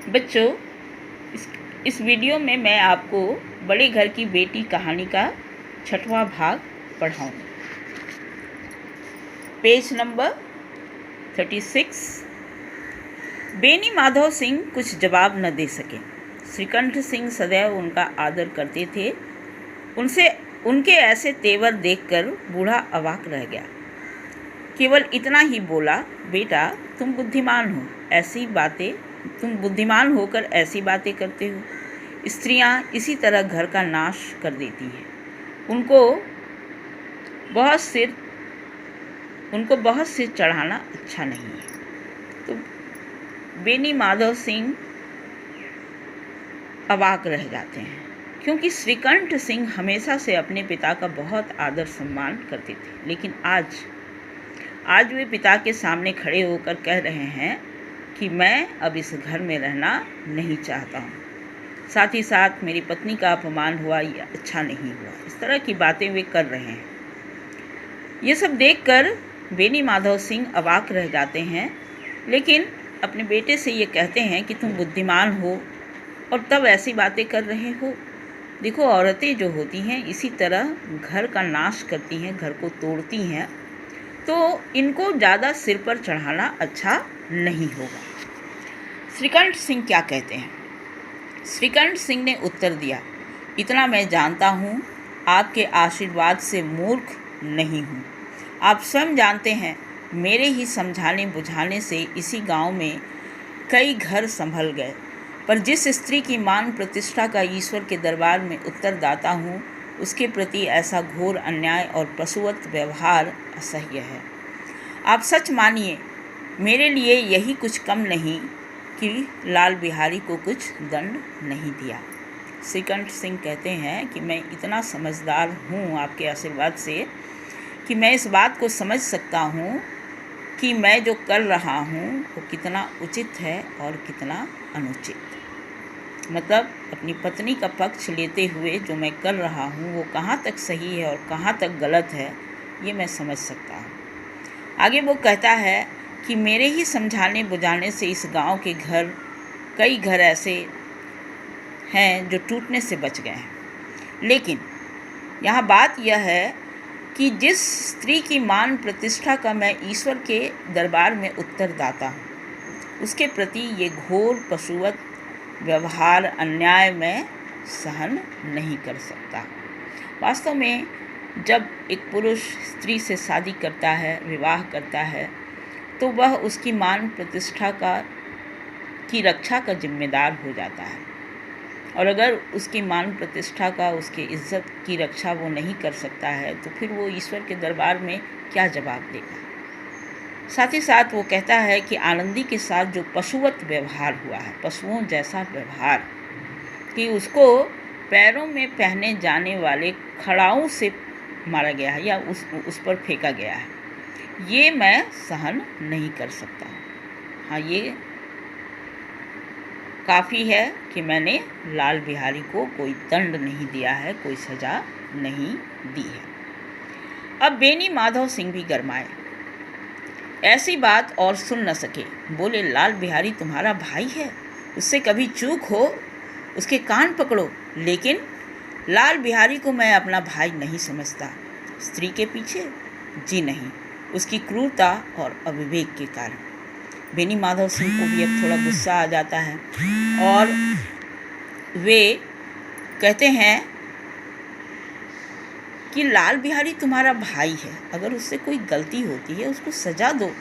बच्चों, इस इस वीडियो में मैं आपको बड़े घर की बेटी कहानी का 6वां भाग पढ़ाऊँगी। Page number 36। बेनी माधव सिंह कुछ जवाब न दे सके। श्रीकंठ सिंह सदैव उनका आदर करते थे। उनके ऐसे तेवर देखकर बूढ़ा अवाक रह गया। केवल इतना ही बोला, बेटा तुम बुद्धिमान होकर ऐसी बातें करते हो। स्त्रियां इसी तरह घर का नाश कर देती हैं। उनको बहुत सिर चढ़ाना अच्छा नहीं है। तो बेनी माधव सिंह अवाक रह जाते हैं, क्योंकि श्रीकंठ सिंह हमेशा से अपने पिता का बहुत आदर सम्मान करते थे। लेकिन आज वे पिता के सामने खड़े होकर कह रहे हैं कि मैं अब इस घर में रहना नहीं चाहता हूँ। साथ ही साथ मेरी पत्नी का अपमान हुआ, ये अच्छा नहीं हुआ। इस तरह की बातें वे कर रहे हैं। ये सब देखकर बेनी माधव सिंह अवाक रह जाते हैं, लेकिन अपने बेटे से ये कहते हैं कि तुम बुद्धिमान हो और तब ऐसी बातें कर रहे हो। देखो, औरतें जो होती हैं इसी तरह घर का नाश करती हैं, घर को तोड़ती हैं, तो इनको ज़्यादा सिर पर चढ़ाना अच्छा नहीं होगा। श्रीकंठ सिंह क्या कहते हैं? श्रीकंठ सिंह ने उत्तर दिया, इतना मैं जानता हूँ, आपके आशीर्वाद से मूर्ख नहीं हूँ। आप स्वयं जानते हैं, मेरे ही समझाने बुझाने से इसी गांव में कई घर संभल गए। पर जिस स्त्री की मान प्रतिष्ठा का ईश्वर के दरबार में उत्तरदाता हूँ, उसके प्रति ऐसा घोर अन्याय और पशुवत व्यवहार असह्य है। आप सच मानिए, मेरे लिए यही कुछ कम नहीं कि लाल बिहारी को कुछ दंड नहीं दिया। श्रीकंठ सिंह कहते हैं कि मैं इतना समझदार हूँ आपके आशीर्वाद से कि मैं इस बात को समझ सकता हूँ कि मैं जो कर रहा हूँ वो कितना उचित है और कितना अनुचित। मतलब अपनी पत्नी का पक्ष लेते हुए जो मैं कर रहा हूँ वो कहाँ तक सही है और कहाँ तक गलत है, ये मैं समझ सकता हूँ। आगे वो कहता है कि मेरे ही समझाने बुझाने से इस गांव के कई घर ऐसे हैं जो टूटने से बच गए हैं। लेकिन यहाँ बात यह है कि जिस स्त्री की मान प्रतिष्ठा का मैं ईश्वर के दरबार में उत्तरदाता हूँ, उसके प्रति ये घोर पशुवत व्यवहार अन्याय मैं सहन नहीं कर सकता। वास्तव में जब एक पुरुष स्त्री से शादी करता है, विवाह करता है, तो वह उसकी मान प्रतिष्ठा की रक्षा का जिम्मेदार हो जाता है। और अगर उसकी मान प्रतिष्ठा का, उसकी इज्जत की रक्षा वो नहीं कर सकता है, तो फिर वो ईश्वर के दरबार में क्या जवाब देगा। साथ ही साथ वो कहता है कि आनंदी के साथ जो पशुवत व्यवहार हुआ है, पशुओं जैसा व्यवहार, कि उसको पैरों में पहने जाने वाले खड़ाऊ से मारा गया है या उस पर फेंका गया है, ये मैं सहन नहीं कर सकता। हाँ, ये काफ़ी है कि मैंने लाल बिहारी को कोई दंड नहीं दिया है, कोई सज़ा नहीं दी है। अब बेनी माधव सिंह भी गरमाए, ऐसी बात और सुन न सके। बोले, लाल बिहारी तुम्हारा भाई है, उससे कभी चूक हो उसके कान पकड़ो। लेकिन लाल बिहारी को मैं अपना भाई नहीं समझता। स्त्री के पीछे? जी नहीं, उसकी क्रूरता और अविवेक के कारण। बेनी माधव सिंह को भी अब थोड़ा गुस्सा आ जाता है और वे कहते हैं कि लाल बिहारी तुम्हारा भाई है, अगर उससे कोई गलती होती है उसको सज़ा दो।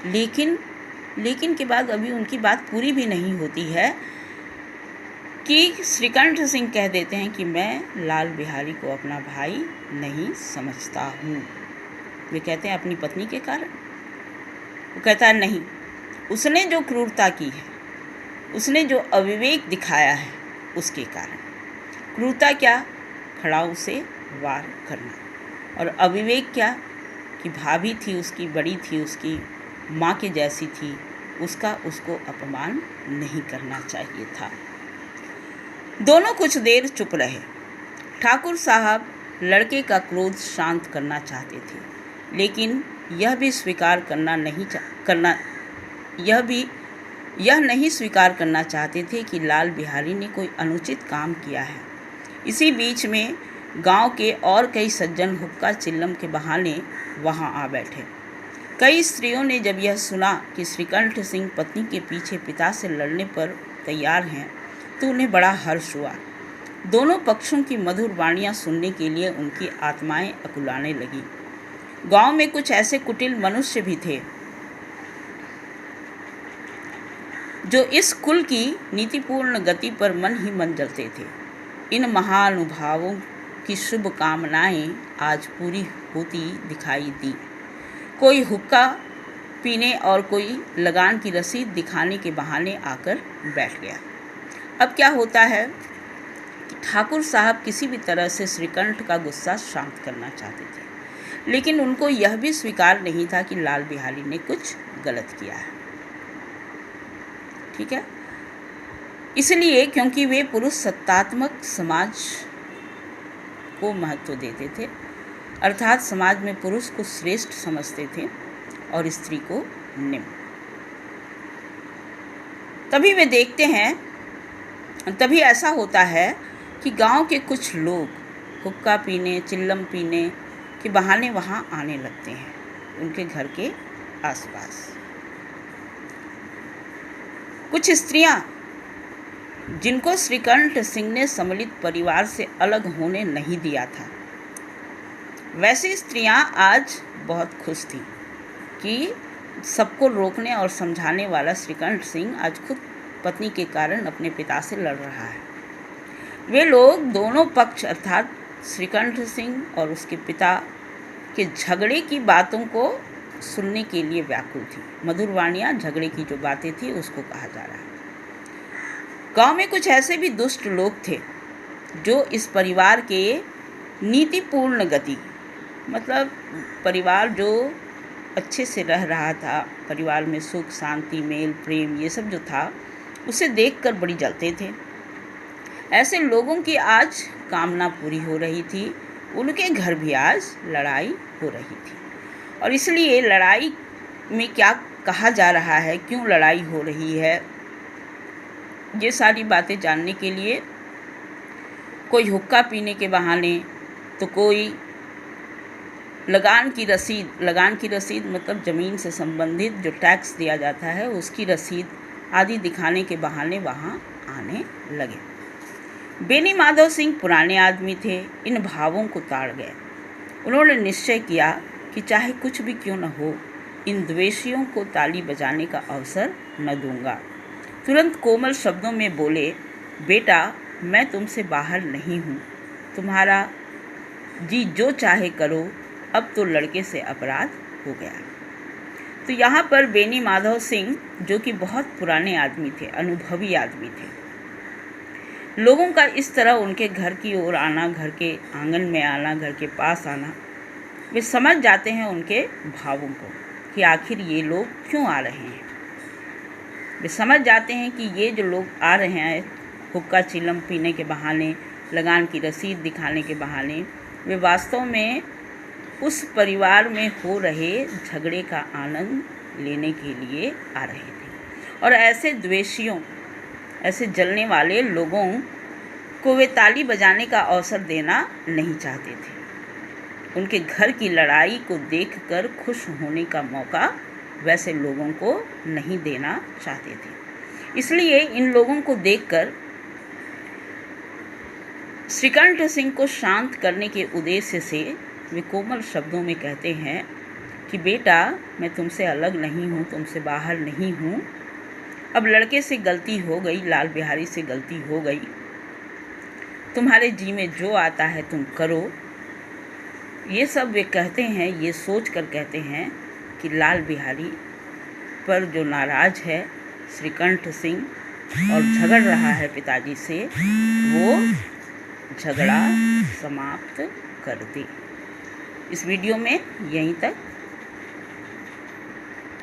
लेकिन के बाद अभी उनकी बात पूरी भी नहीं होती है कि श्रीकंठ सिंह कह देते हैं कि मैं लाल बिहारी को अपना भाई नहीं समझता हूँ। वे कहते हैं अपनी पत्नी के कारण। वो कहता है नहीं, उसने जो क्रूरता की है, उसने जो अविवेक दिखाया है, उसके कारण। क्रूरता क्या? खड़ाऊ से वार करना। और अविवेक क्या? कि भाभी थी उसकी, बड़ी थी, उसकी माँ के जैसी थी, उसको अपमान नहीं करना चाहिए था। दोनों कुछ देर चुप रहे। ठाकुर साहब लड़के का क्रोध शांत करना चाहते थे, लेकिन यह भी यह नहीं स्वीकार करना चाहते थे कि लाल बिहारी ने कोई अनुचित काम किया है। इसी बीच में गांव के और कई सज्जन हुक्का चिल्लम के बहाने वहां आ बैठे। कई स्त्रियों ने जब यह सुना कि श्रीकंठ सिंह पत्नी के पीछे पिता से लड़ने पर तैयार हैं तो उन्हें बड़ा हर्ष हुआ। दोनों पक्षों की मधुर वाणियाँ सुनने के लिए उनकी आत्माएं अकुलाने लगी। गांव में कुछ ऐसे कुटिल मनुष्य भी थे जो इस कुल की नीतिपूर्ण गति पर मन ही मन जलते थे। इन महानुभावों की शुभ कामनाएं आज पूरी होती दिखाई दी। कोई हुक्का पीने और कोई लगान की रसीद दिखाने के बहाने आकर बैठ गया। अब क्या होता है कि ठाकुर साहब किसी भी तरह से श्रीकंठ का गुस्सा शांत करना चाहते थे, लेकिन उनको यह भी स्वीकार नहीं था कि लाल बिहारी ने कुछ गलत किया है। ठीक है, इसलिए क्योंकि वे पुरुष सत्तात्मक समाज को महत्व देते थे, अर्थात समाज में पुरुष को श्रेष्ठ समझते थे और स्त्री को निम्न। तभी ऐसा होता है कि गांव के कुछ लोग हुक्का पीने, चिल्लम पीने के बहाने वहां आने लगते हैं, उनके घर के आसपास। कुछ स्त्रियां जिनको श्रीकंठ सिंह ने सम्मिलित परिवार से अलग होने नहीं दिया था, वैसी स्त्रियां आज बहुत खुश थीं कि सबको रोकने और समझाने वाला श्रीकंठ सिंह आज खुद पत्नी के कारण अपने पिता से लड़ रहा है। वे लोग दोनों पक्ष अर्थात श्रीकंठ सिंह और उसके पिता के झगड़े की बातों को सुनने के लिए व्याकुल थी। मधुर वाणियाँ झगड़े की जो बातें थी उसको कहा जा रहा है। गांव में कुछ ऐसे भी दुष्ट लोग थे जो इस परिवार के नीतिपूर्ण गति, मतलब परिवार जो अच्छे से रह रहा था, परिवार में सुख शांति मेल प्रेम ये सब जो था, उसे देखकर बड़ी जलते थे। ऐसे लोगों की आज कामना पूरी हो रही थी, उनके घर भी आज लड़ाई हो रही थी। और इसलिए लड़ाई में क्या कहा जा रहा है, क्यों लड़ाई हो रही है, ये सारी बातें जानने के लिए कोई हुक्का पीने के बहाने तो कोई लगान की रसीद मतलब ज़मीन से संबंधित जो टैक्स दिया जाता है उसकी रसीद आदि दिखाने के बहाने वहाँ आने लगे। बेनी माधव सिंह पुराने आदमी थे, इन भावों को ताड़ गए। उन्होंने निश्चय किया कि चाहे कुछ भी क्यों न हो, इन द्वेषियों को ताली बजाने का अवसर न दूंगा। तुरंत कोमल शब्दों में बोले, बेटा मैं तुमसे बाहर नहीं हूँ, तुम्हारा जी जो चाहे करो, अब तो लड़के से अपराध हो गया। तो यहाँ पर बेनी माधव सिंह जो कि बहुत पुराने आदमी थे, अनुभवी आदमी थे, लोगों का इस तरह उनके घर की ओर आना, घर के आंगन में आना, घर के पास आना, वे समझ जाते हैं उनके भावों को कि आखिर ये लोग क्यों आ रहे हैं। वे समझ जाते हैं कि ये जो लोग आ रहे हैं हुक्का चिलम पीने के बहाने, लगान की रसीद दिखाने के बहाने, वे वास्तव में उस परिवार में हो रहे झगड़े का आनंद लेने के लिए आ रहे थे। और ऐसे द्वेषियों, ऐसे जलने वाले लोगों को वे ताली बजाने का अवसर देना नहीं चाहते थे। उनके घर की लड़ाई को देखकर खुश होने का मौका वैसे लोगों को नहीं देना चाहते थे। इसलिए इन लोगों को देखकर श्रीकंठ सिंह को शांत करने के उद्देश्य से वे कोमल शब्दों में कहते हैं कि बेटा मैं तुमसे अलग नहीं हूँ, तुमसे बाहर नहीं हूँ। अब लड़के से गलती हो गई, लाल बिहारी से गलती हो गई, तुम्हारे जी में जो आता है तुम करो। ये सब वे कहते हैं, ये सोच कर कहते हैं कि लाल बिहारी पर जो नाराज है श्रीकंठ सिंह और झगड़ रहा है पिताजी से, वो झगड़ा समाप्त कर दे। इस वीडियो में यहीं तक